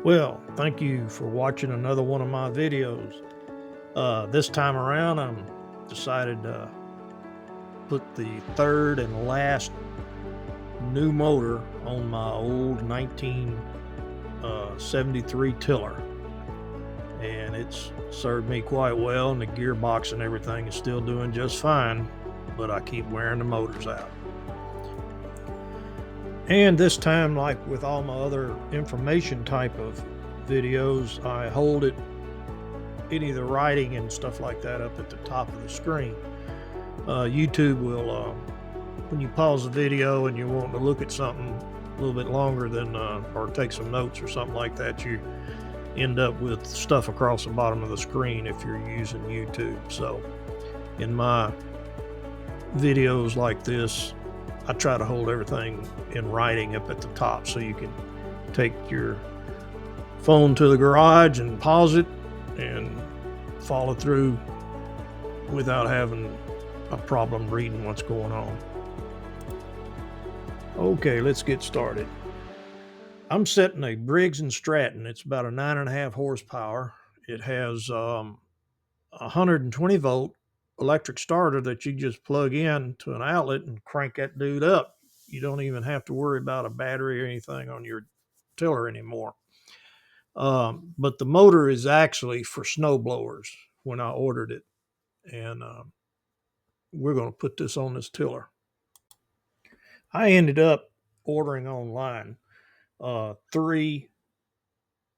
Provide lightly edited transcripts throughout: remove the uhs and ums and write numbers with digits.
Well, thank you for watching another one of my videos. This time around, I'm decided to put the third and last new motor on my old 1973 tiller, and it's served me quite well. And the gearbox and everything is still doing just fine, but I keep wearing the motors out. And this time, like with all my other information type of videos, I hold any of the writing and stuff like that up at the top of the screen. YouTube will, when you pause the video and you want to look at something a little bit longer than, or take some notes or something like that, you end up with stuff across the bottom of the screen if you're using YouTube. So in my videos like this, I try to hold everything in writing up at the top so you can take your phone to the garage and pause it and follow through without having a problem reading what's going on. Okay, let's get started. I'm setting a Briggs & Stratton. It's about a 9.5 horsepower. It has 120 volt electric starter that you just plug in to an outlet and crank that dude up. You don't even have to worry about a battery or anything on your tiller anymore. But the motor is actually for snow blowers when I ordered it. And we're going to put this on this tiller. I ended up ordering online 3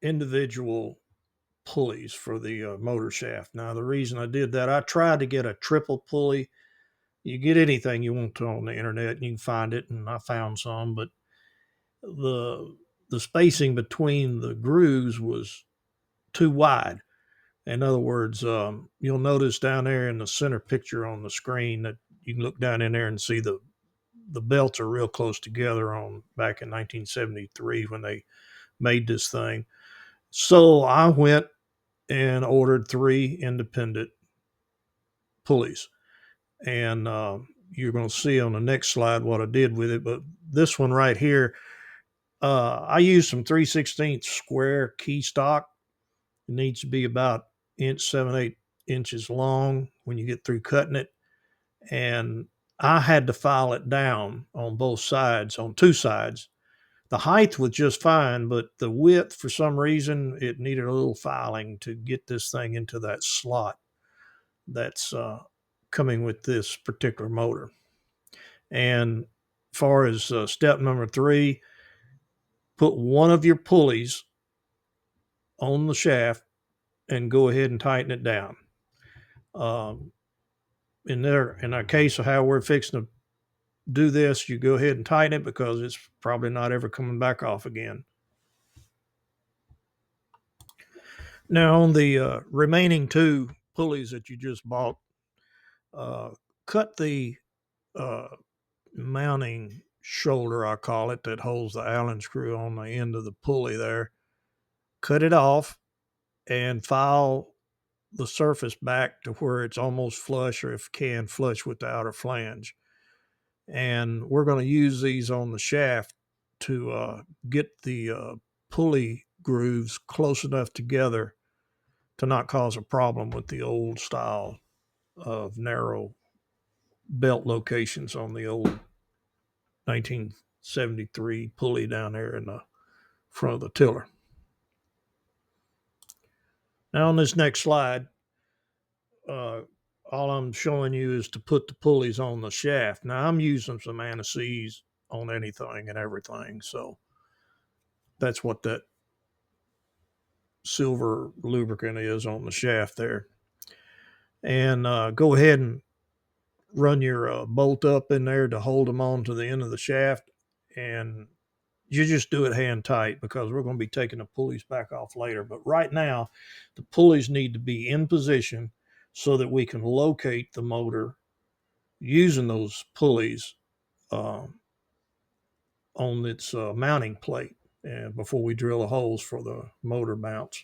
individual pulleys for the motor shaft. Now, the reason I did that, I tried to get a triple pulley. You get anything you want to on the internet, and you can find it, and I found some, but the the spacing between the grooves was too wide. In other words, you'll notice down there in the center picture on the screen that you can look down in there and see the belts are real close together on back in 1973 when they made this thing. So I went and ordered 3 independent pulleys, and you're going to see on the next slide what I did with it. But this one right here, I used some 3/16 square key stock. It needs to be about 7/8 inches long when you get through cutting it, and I had to file it down on both sides, on 2 sides. The height was just fine, but the width, for some reason, it needed a little filing to get this thing into that slot that's coming with this particular motor. And as far as step number 3, put one of your pulleys on the shaft and go ahead and tighten it down. Um, in our case of how we're fixing to do this, you go ahead and tighten it because it's probably not ever coming back off again. Now, on the remaining 2 pulleys that you just bought, uh, cut the uh, mounting shoulder, I call it, that holds the Allen screw on the end of the pulley there. Cut it off and file the surface back to where it's almost flush, or if can, flush with the outer flange. And we're going to use these on the shaft to get the pulley grooves close enough together to not cause a problem with the old style of narrow belt locations on the old 1973 pulley down there in the front of the tiller. Now, on this next slide, uh, all I'm showing you is to put the pulleys on the shaft. Now, I'm using some anti-seize on anything and everything, so that's what that silver lubricant is on the shaft there. And go ahead and run your bolt up in there to hold them on to the end of the shaft, and you just do it hand tight because we're going to be taking the pulleys back off later. But right now, the pulleys need to be in position so that we can locate the motor using those pulleys uh, on its mounting plate and before we drill the holes for the motor mounts.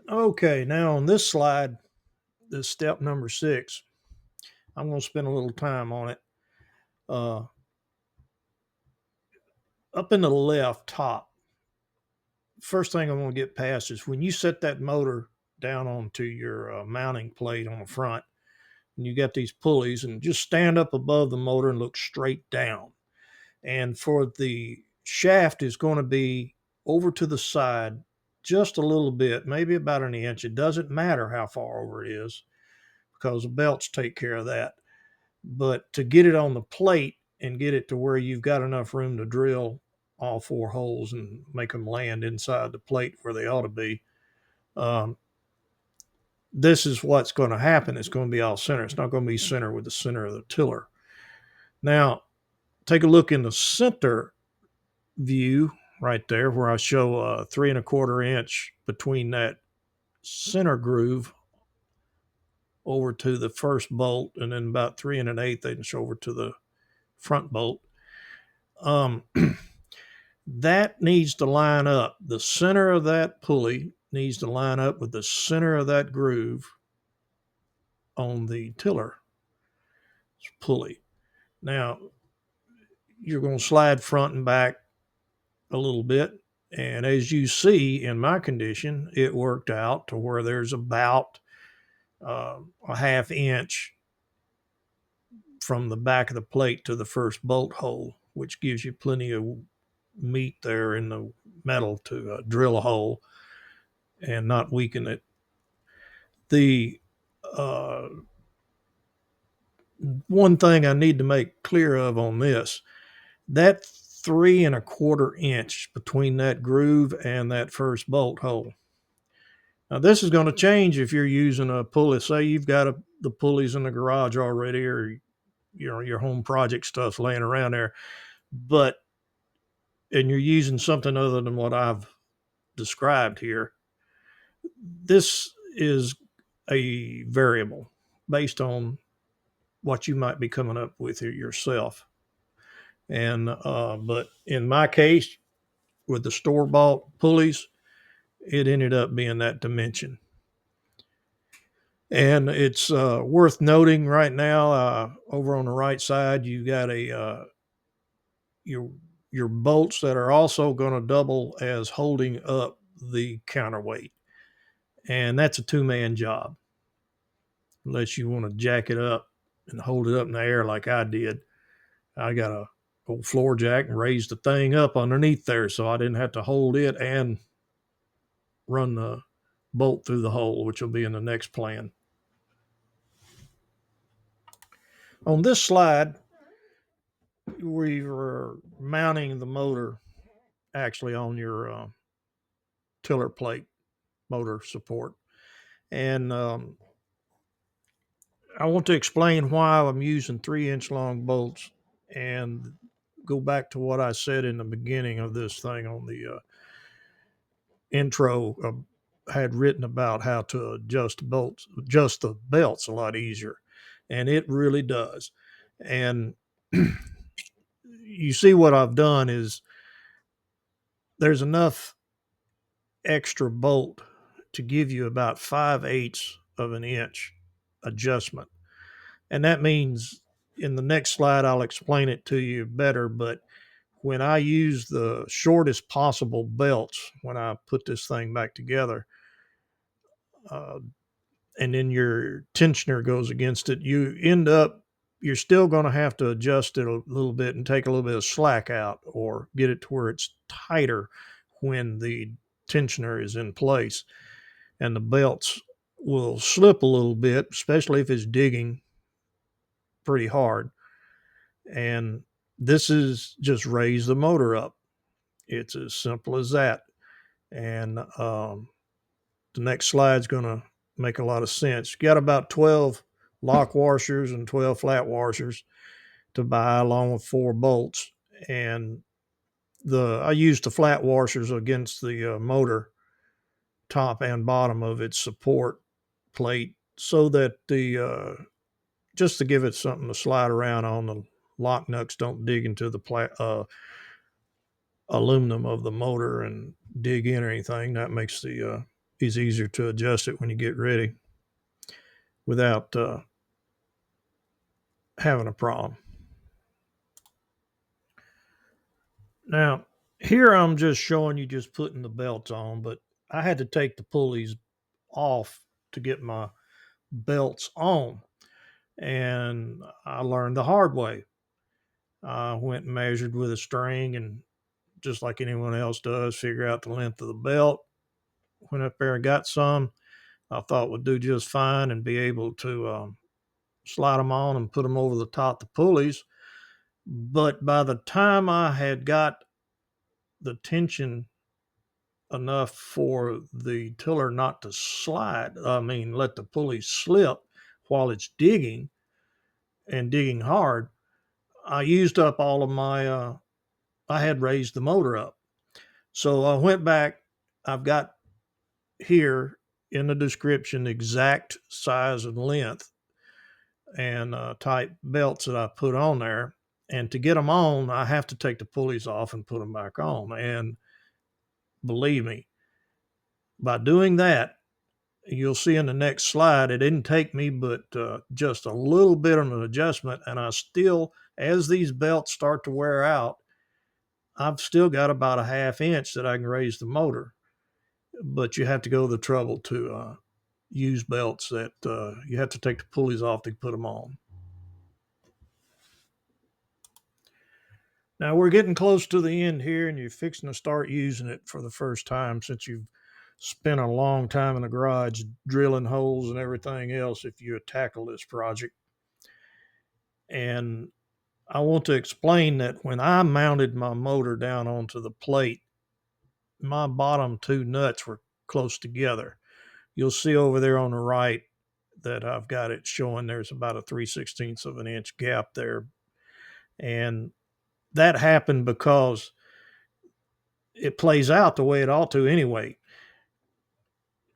Okay, now on this slide, this step number 6, I'm going to spend a little time on it. Uh, up in the left top, first thing I want to get past is when you set that motor down onto your mounting plate on the front, and you got these pulleys, and just stand up above the motor and look straight down. And for the shaft is going to be over to the side just a little bit, maybe about an inch. It doesn't matter how far over it is because the belts take care of that. But to get it on the plate and get it to where you've got enough room to drill all four holes and make them land inside the plate where they ought to be, um, this is what's going to happen. It's going to be all center. It's not going to be center with the center of the tiller. Now, take a look in the center view right there where I show a 3 1/4 inch between that center groove over to the first bolt, and then about 3 1/8 inch over to the front bolt. Um, that needs to line up. The center of that pulley needs to line up with the center of that groove on the tiller pulley. Now, you're going to slide front and back a little bit. And as you see in my condition, it worked out to where there's about a half inch from the back of the plate to the first bolt hole, which gives you plenty of meat there in the metal to drill a hole and not weaken it. The uh, one thing I need to make clear of on this, that 3 1/4 inch between that groove and that first bolt hole. Now, this is going to change if you're using a pulley. Say you've got the pulleys in the garage already, or your home project stuff's laying around there, but and you're using something other than what I've described here. This is a variable based on what you might be coming up with yourself. And but in my case, with the store bought pulleys, it ended up being that dimension. And it's worth noting right now, over on the right side, you got your your bolts that are also going to double as holding up the counterweight, and that's a two-man job. Unless you want to jack it up and hold it up in the air like I did, I got a old floor jack and raised the thing up underneath there, so I didn't have to hold it and run the bolt through the hole, which will be in the next plan. On this slide, we were mounting the motor actually on your tiller plate motor support. And I want to explain why I'm using 3 inch long bolts and go back to what I said in the beginning of this thing on the intro. Had written about how to adjust the belts a lot easier, and it really does. And you see what I've done is there's enough extra bolt to give you about 5/8 of an inch adjustment. And that means in the next slide, I'll explain it to you better. But when I use the shortest possible belts, when I put this thing back together, uh, and then your tensioner goes against it, you're still going to have to adjust it a little bit and take a little bit of slack out or get it to where it's tighter when the tensioner is in place. And the belts will slip a little bit, especially if it's digging pretty hard. And this is just raise the motor up. It's as simple as that. And the next slide is going to make a lot of sense. You got about 12 lock washers and 12 flat washers to buy, along with 4 bolts. And I used the flat washers against the motor top and bottom of its support plate so that the just to give it something to slide around on. The lock nuts don't dig into the aluminum of the motor and dig in or anything. That makes the is easier to adjust it when you get ready without having a problem. Now, here I'm just showing you just putting the belts on, but I had to take the pulleys off to get my belts on. And I learned the hard way. I went and measured with a string and just like anyone else does, figure out the length of the belt. Went up there and got some I thought would do just fine and be able to slide them on and put them over the top of the pulleys. But by the time I had got the tension enough for the tiller not to slide, I mean, let the pulley slip while it's digging and digging hard, I used up all of my, I had raised the motor up. So I went back. I've got here in the description the exact size and length and type belts that I put on there. And to get them on, I have to take the pulleys off and put them back on. And believe me, by doing that, you'll see in the next slide, it didn't take me but just a little bit of an adjustment. And I still, as these belts start to wear out, I've still got about a half inch that I can raise the motor. But you have to go the trouble to use belts that you have to take the pulleys off to put them on. Now we're getting close to the end here, and you're fixing to start using it for the first time since you've spent a long time in the garage drilling holes and everything else if you tackle this project. And I want to explain that when I mounted my motor down onto the plate, my bottom two nuts were close together. You'll see over there on the right that I've got it showing there's about a 3/16 of an inch gap there. And that happened because it plays out the way it ought to anyway.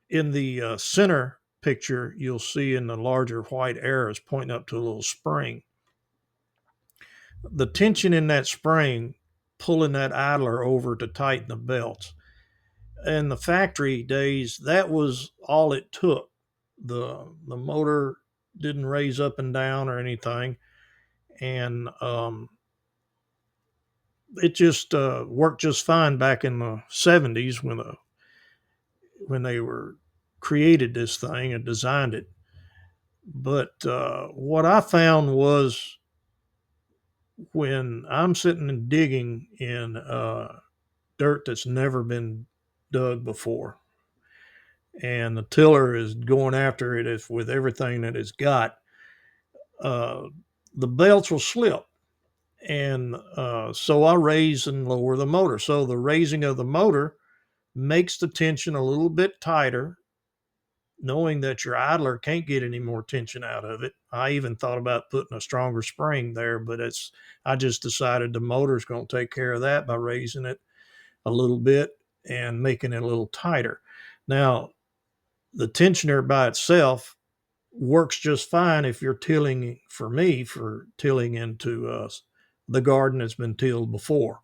In the center picture, you'll see in the larger white arrows pointing up to a little spring. The tension in that spring pulling that idler over to tighten the belts. In the factory days, that was all it took. The motor didn't raise up and down or anything, and it just worked just fine back in the 70s when they were created this thing and designed it. But what I found was when I'm sitting and digging in dirt that's never been dug before, and the tiller is going after it with everything that it's got, uh, the belts will slip. And so I raise and lower the motor. So the raising of the motor makes the tension a little bit tighter, knowing that your idler can't get any more tension out of it. I even thought about putting a stronger spring there, but I just decided the motor's going to take care of that by raising it a little bit and making it a little tighter. Now, the tensioner by itself works just fine if you're tilling, for me, for tilling into the garden that's been tilled before.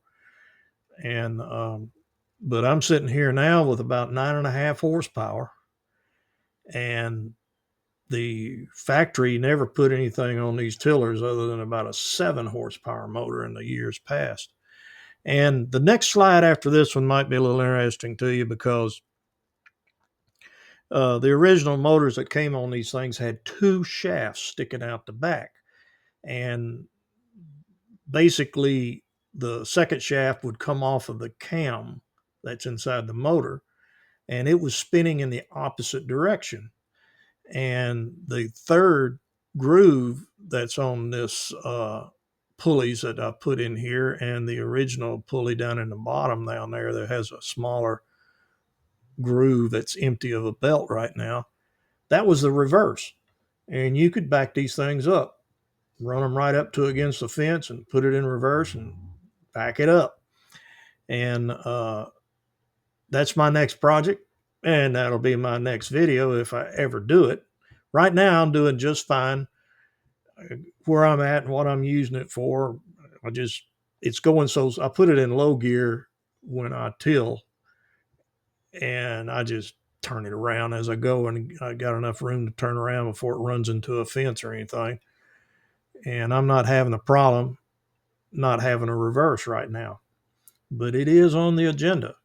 And but I'm sitting here now with about 9.5 horsepower, and the factory never put anything on these tillers other than about a 7 horsepower motor in the years past. And the next slide after this one might be a little interesting to you because the original motors that came on these things had two shafts sticking out the back. And basically, the second shaft would come off of the cam that's inside the motor, and it was spinning in the opposite direction. And the third groove that's on this pulleys that I put in here, and the original pulley down in the bottom down there that has a smaller groove that's empty of a belt right now, that was the reverse. And you could back these things up, run them right up to against the fence and put it in reverse and back it up. And that's my next project. And that'll be my next video if I ever do it. Right now, I'm doing just fine where I'm at and what I'm using it for. It's going so, I put it in low gear when I till, and I just turn it around as I go, and I got enough room to turn around before it runs into a fence or anything. And I'm not having a problem not having a reverse right now. but it is on the agenda.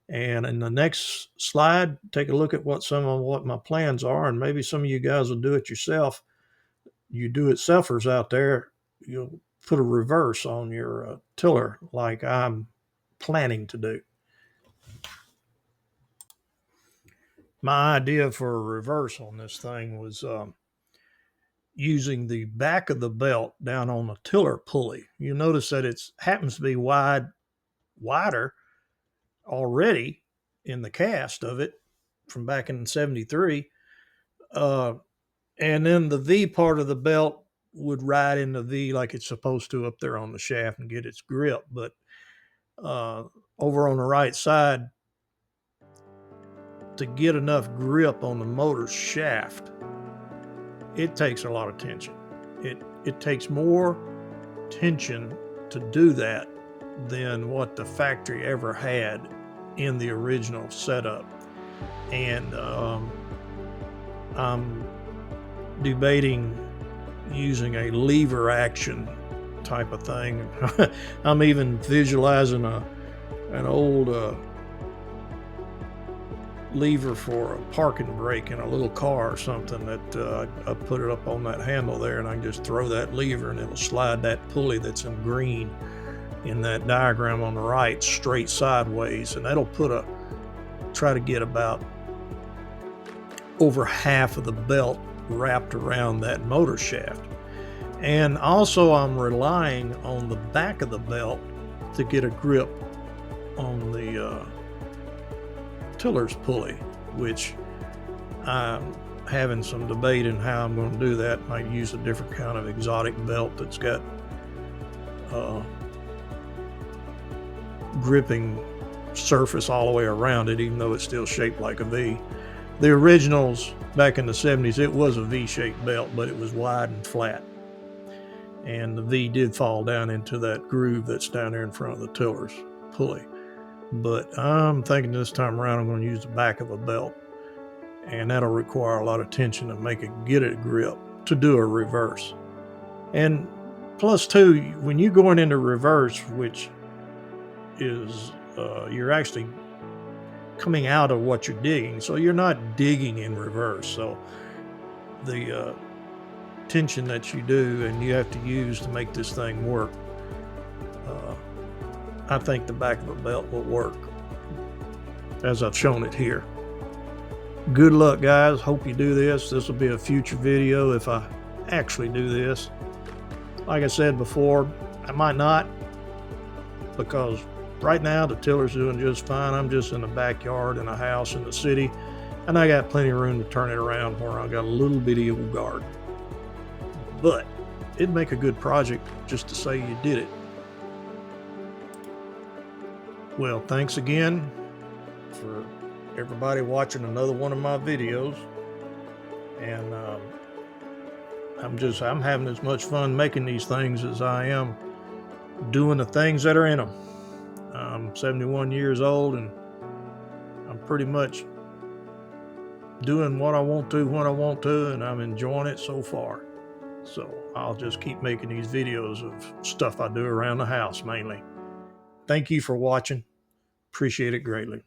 And in the next slide, take a look at what my plans are, and maybe some of you guys will do it yourself. You do it selfers out there, you'll put a reverse on your tiller like I'm planning to do. My idea for a reverse on this thing was using the back of the belt down on the tiller pulley. You notice that it happens to be wider already in the cast of it from back in 73. And then the V part of the belt would ride in the V like it's supposed to up there on the shaft and get its grip. But uh, over on the right side, to get enough grip on the motor shaft, it takes a lot of tension. It takes more tension to do that than what the factory ever had in the original setup. And I'm debating using a lever action type of thing. I'm even visualizing an old lever for a parking brake in a little car or something that I put it up on that handle there, and I can just throw that lever and it'll slide that pulley that's in green in that diagram on the right straight sideways, and that'll try to get about over half of the belt wrapped around that motor shaft. And also I'm relying on the back of the belt to get a grip on the tiller's pulley, which I'm having some debate in how I'm going to do that. Might use a different kind of exotic belt that's got gripping surface all the way around it, even though it's still shaped like a V. The originals back in the 70s, it was a V-shaped belt, but it was wide and flat. And the V did fall down into that groove that's down there in front of the tiller's pulley. But I'm thinking this time around I'm going to use the back of a belt, and that'll require a lot of tension to get a grip to do a reverse. And plus too, when you're going into reverse, which is you're actually coming out of what you're digging, so you're not digging in reverse. So the tension that you do and you have to use to make this thing work, I think the back of a belt will work as I've shown it here. Good luck, guys. Hope you do this. This will be a future video if I actually do this. Like I said before, I might not, because right now the tiller's doing just fine. I'm just in the backyard in a house in the city, and I got plenty of room to turn it around where I got a little bitty old garden. But it'd make a good project just to say you did it. Well, thanks again for everybody watching another one of my videos. And I'm having as much fun making these things as I am doing the things that are in them. I'm 71 years old, and I'm pretty much doing what I want to when I want to, and I'm enjoying it so far. So I'll just keep making these videos of stuff I do around the house mainly. Thank you for watching. Appreciate it greatly.